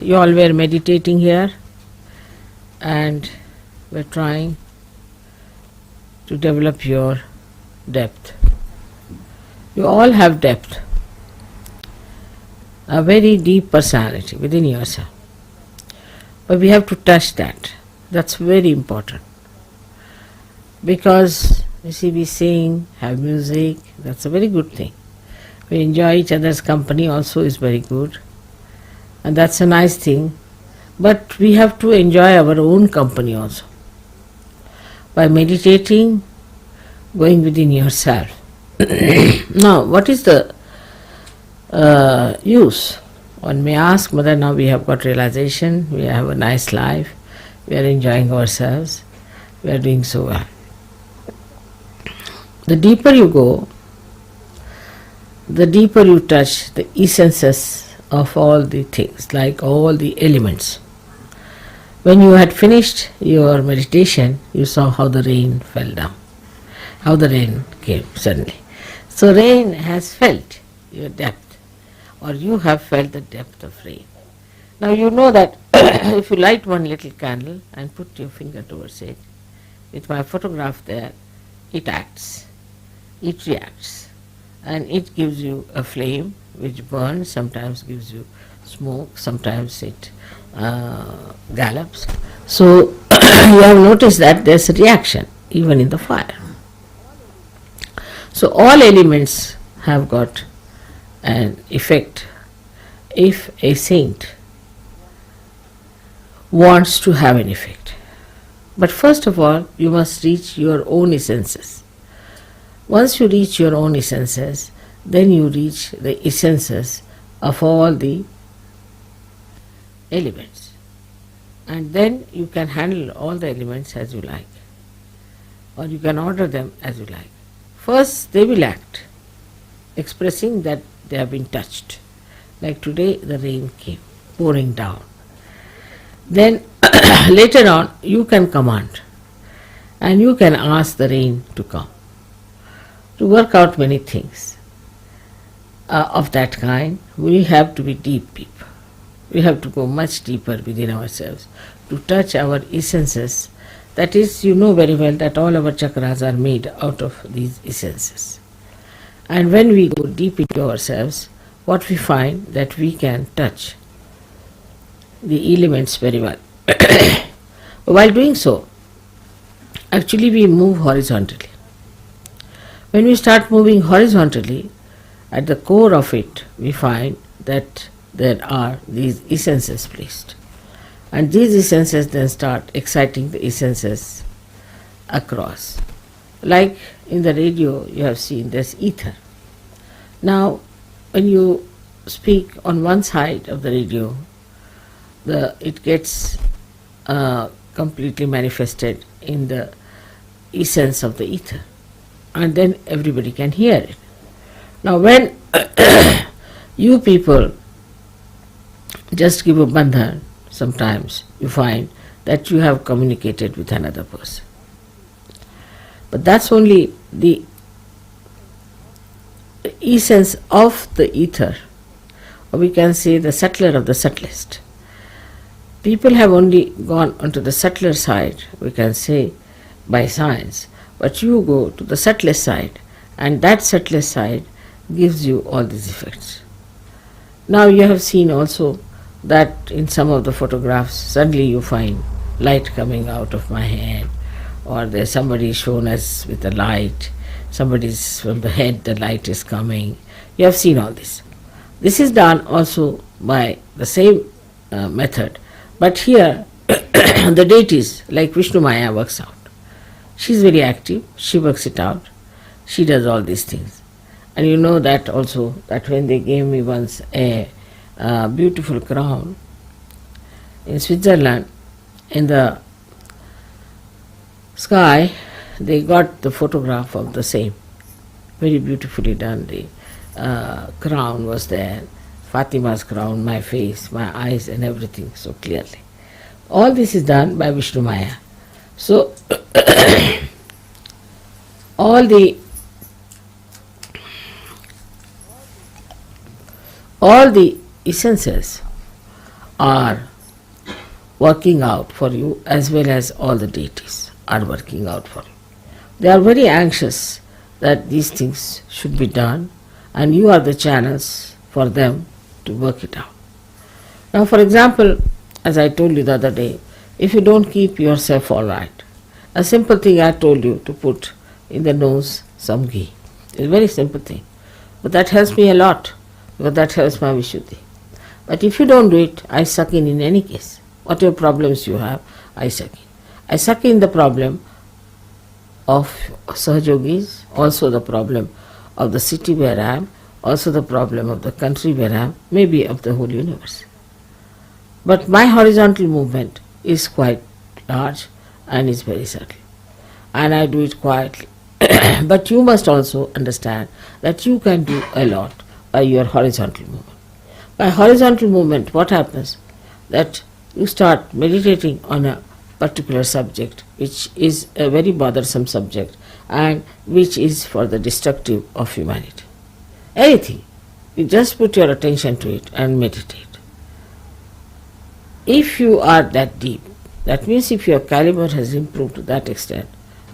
You all were meditating here and were trying to develop your depth. You all have depth, a very deep personality within yourself. But we have to touch that. That's very important. Because, you see, we sing, have music, that's a very good thing. We enjoy each other's company also is very good. And that's a nice thing. But we have to enjoy our own company also. By meditating, going within yourself. Now, what is the use? One may ask, Mother, now we have got realization, we have a nice life, we are enjoying ourselves, we are doing so well. The deeper you go, the deeper you touch the essences of all the things, like all the elements. When you had finished your meditation, you saw how the rain fell down, how the rain came suddenly. So rain has felt your depth, or you have felt the depth of rain. Now you know that if you light one little candle and put your finger towards it, with my photograph there, it acts, it reacts, and it gives you a flame which burns, sometimes gives you smoke, sometimes it gallops. So you have noticed that there's a reaction even in the fire. So all elements have got an effect. If a saint wants to have an effect. But first of all, you must reach your own essences. Once you reach your own essences, then you reach the essences of all the elements. And then you can handle all the elements as you like, or you can order them as you like. First, they will act, expressing that they have been touched. Like today, the rain came, pouring down. Then, later on, you can command, and you can ask the rain to come, to work out many things. Of that kind, we have to be deep people. We have to go much deeper within ourselves to touch our essences. That is, you know very well that all our chakras are made out of these essences. And when we go deep into ourselves, what we find that we can touch the elements very well. While doing so, actually we move horizontally. When we start moving horizontally, at the core of it, we find that there are these essences placed. And these essences then start exciting the essences across. Like in the radio, you have seen there's ether. Now, when you speak on one side of the radio, it gets completely manifested in the essence of the ether. And then everybody can hear it. Now when you people just give a bandhan, sometimes you find that you have communicated with another person. But that's only the essence of the ether, or we can say the subtler of the subtlest. People have only gone onto the subtler side, we can say, by science, but you go to the subtlest side, and that subtlest side gives you all these effects. Now you have seen also that in some of the photographs, suddenly you find light coming out of my head, or there's somebody shown us with a light, somebody's from the head, the light is coming. You have seen all this. This is done also by the same method, but here the deities, like Vishnumaya, works out. She's very active, she works it out, she does all these things. And you know that also, that when they gave me once a beautiful crown in Switzerland, in the sky, they got the photograph of the same. Very beautifully done. The crown was there, Fatima's crown, my face, my eyes and everything so clearly. All this is done by Vishnumaya. So, all the essences are working out for you, as well as all the deities are working out for you. They are very anxious that these things should be done, and you are the channels for them to work it out. Now, for example, as I told you the other day, if you don't keep yourself all right, a simple thing I told you to put in the nose some ghee. It's a very simple thing, but that helps me a lot, because that helps my Vishuddhi. But if you don't do it, I suck in any case. Whatever problems you have, I suck in. I suck in the problem of Sahaja Yogis, also the problem of the city where I am, also the problem of the country where I am, maybe of the whole universe. But my horizontal movement is quite large and is very subtle, and I do it quietly. But you must also understand that you can do a lot by your horizontal movement. By horizontal movement, what happens? That you start meditating on a particular subject, which is a very bothersome subject and which is for the destructive of humanity. Anything, you just put your attention to it and meditate. If you are that deep, that means if your caliber has improved to that extent,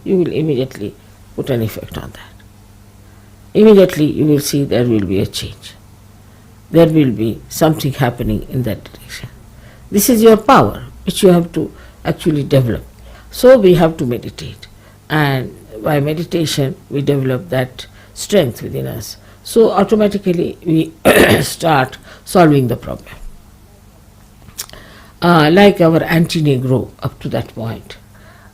you will immediately put an effect on that. Immediately you will see there will be a change. There will be something happening in that direction. This is your power, which you have to actually develop. So we have to meditate, and by meditation we develop that strength within us. So automatically we start solving the problem. Like our antennae grow up to that point.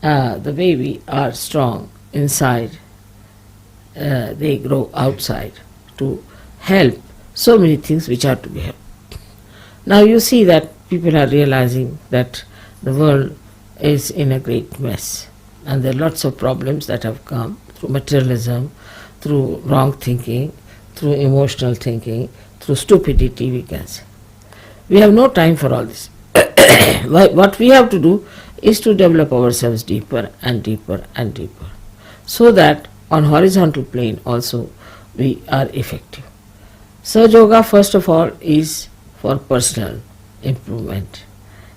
The way we are strong inside, they grow outside to help so many things which are to be helped. Now you see that people are realizing that the world is in a great mess, and there are lots of problems that have come through materialism, through wrong thinking, through emotional thinking, through stupidity, we can say. We have no time for all this. What we have to do is to develop ourselves deeper and deeper and deeper, so that on horizontal plane also we are effective. Sahaja Yoga, first of all, is for personal improvement,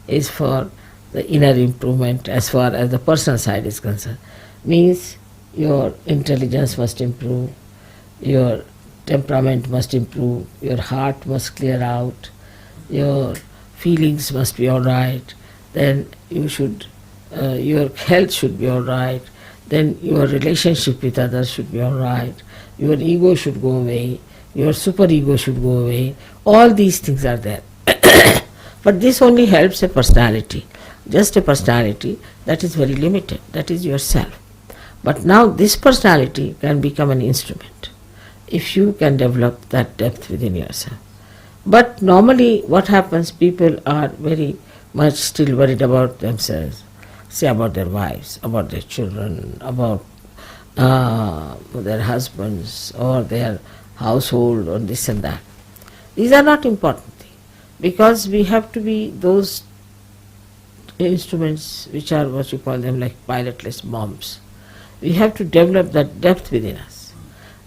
is for the inner improvement as far as the personal side is concerned. Means your intelligence must improve, your temperament must improve, your heart must clear out, your feelings must be all right, then you should, your health should be all right, then your relationship with others should be all right, your ego should go away, your superego should go away. All these things are there. But this only helps a personality, just a personality that is very limited, that is yourself. But now this personality can become an instrument if you can develop that depth within yourself. But normally what happens, people are very much still worried about themselves, say about their wives, about their children, about their husbands or their household or this and that. These are not important things, because we have to be those instruments which are what you call them like pilotless bombs. We have to develop that depth within us.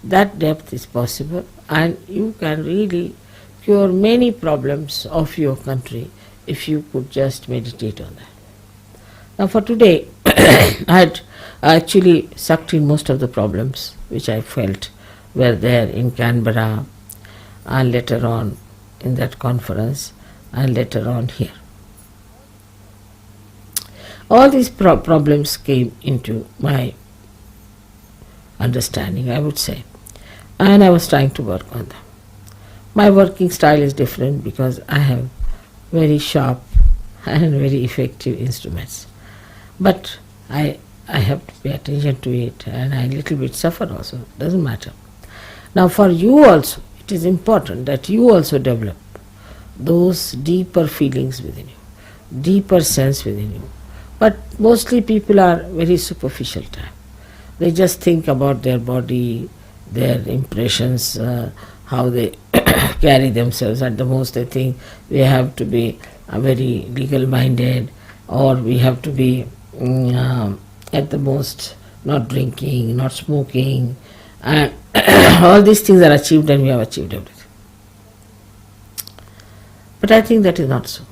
That depth is possible, and you can really cure many problems of your country if you could just meditate on that. Now for today, I had actually sucked in most of the problems which I felt were there in Canberra, and later on in that conference, and later on here. All these problems came into my understanding, I would say, and I was trying to work on them. My working style is different because I have very sharp and very effective instruments. But I have to pay attention to it, and I little bit suffer also, doesn't matter. Now for you also, it is important that you also develop those deeper feelings within you, deeper sense within you. But mostly people are very superficial type. They just think about their body, their impressions, how they carry themselves. At the most they think we have to be very legal minded, or we have to be at the most not drinking, not smoking, and all these things are achieved and we have achieved everything. But I think that is not so.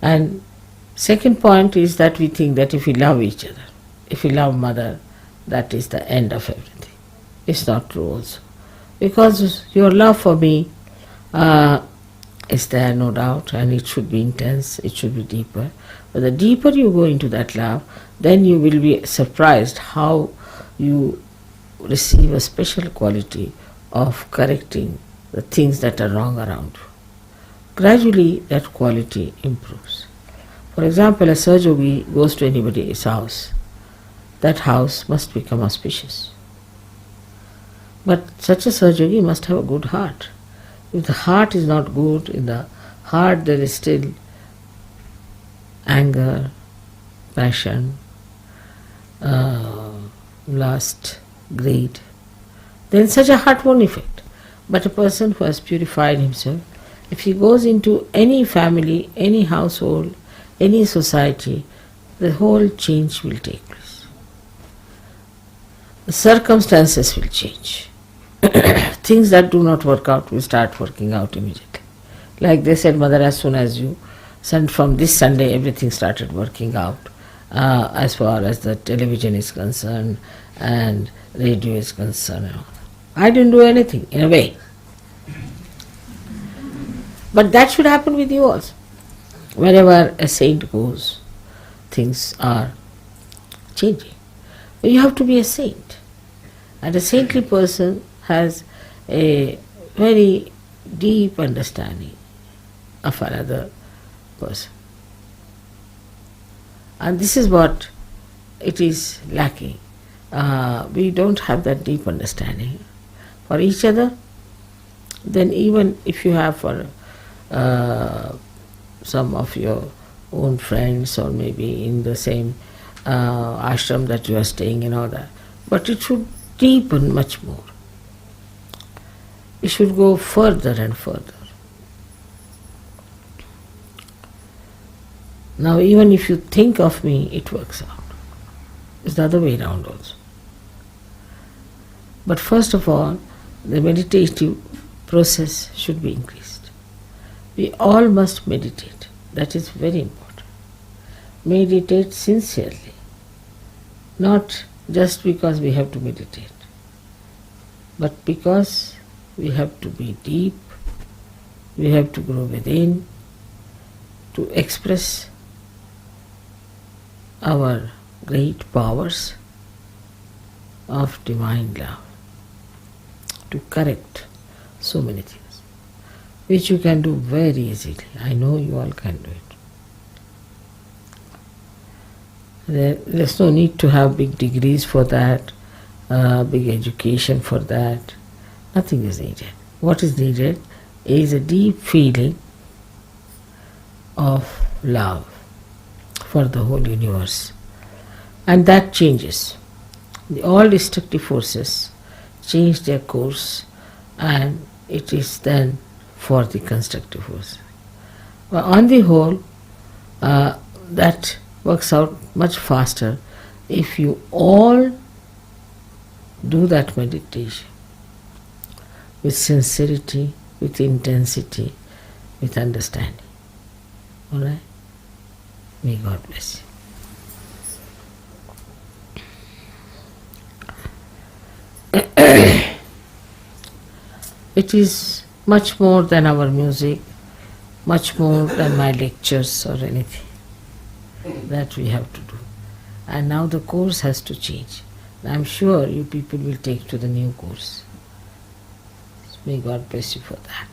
And second point is that we think that if we love each other, if we love mother, that is the end of everything. It's not true also. Because your love for me is there, no doubt, and it should be intense, it should be deeper. But the deeper you go into that love, then you will be surprised how you receive a special quality of correcting the things that are wrong around you. Gradually that quality improves. For example, a Sahaja Yogi goes to anybody's house, that house must become auspicious. But such a Sahaja Yogi must have a good heart. If the heart is not good, in the heart there is still anger, passion, lust, greed, then such a heart won't affect. But a person who has purified himself, if he goes into any family, any household, any society, the whole change will take place. The circumstances will change. Things that do not work out will start working out immediately. Like they said, Mother, as soon as you sent from this Sunday, everything started working out as far as the television is concerned and radio is concerned. I didn't do anything, in a way. But that should happen with you also. Wherever a saint goes, things are changing. But you have to be a saint. And a saintly person has a very deep understanding of another person. And this is what it is lacking. We don't have that deep understanding for each other. Then even if you have for some of your own friends or maybe in the same ashram that you are staying in, all that, but it should deepen much more. It should go further and further. Now even if you think of me, it works out. It's the other way around also. But first of all, the meditative process should be increased. We all must meditate. That is very important. Meditate sincerely. Not just because we have to meditate, but because we have to be deep, we have to grow within, to express our great powers of divine love, to correct so many things, which you can do very easily. I know you all can do it. There's no need to have big degrees for that, big education for that. Nothing is needed. What is needed is a deep feeling of love for the whole universe. And that changes. All destructive forces change their course, and it is then for the constructive force. But on the whole, that works out much faster if you all do that meditation with sincerity, with intensity, with understanding. All right? May God bless you. It is much more than our music, much more than my lectures or anything that we have to do. And now the course has to change. I am sure you people will take to the new course. May God bless you for that.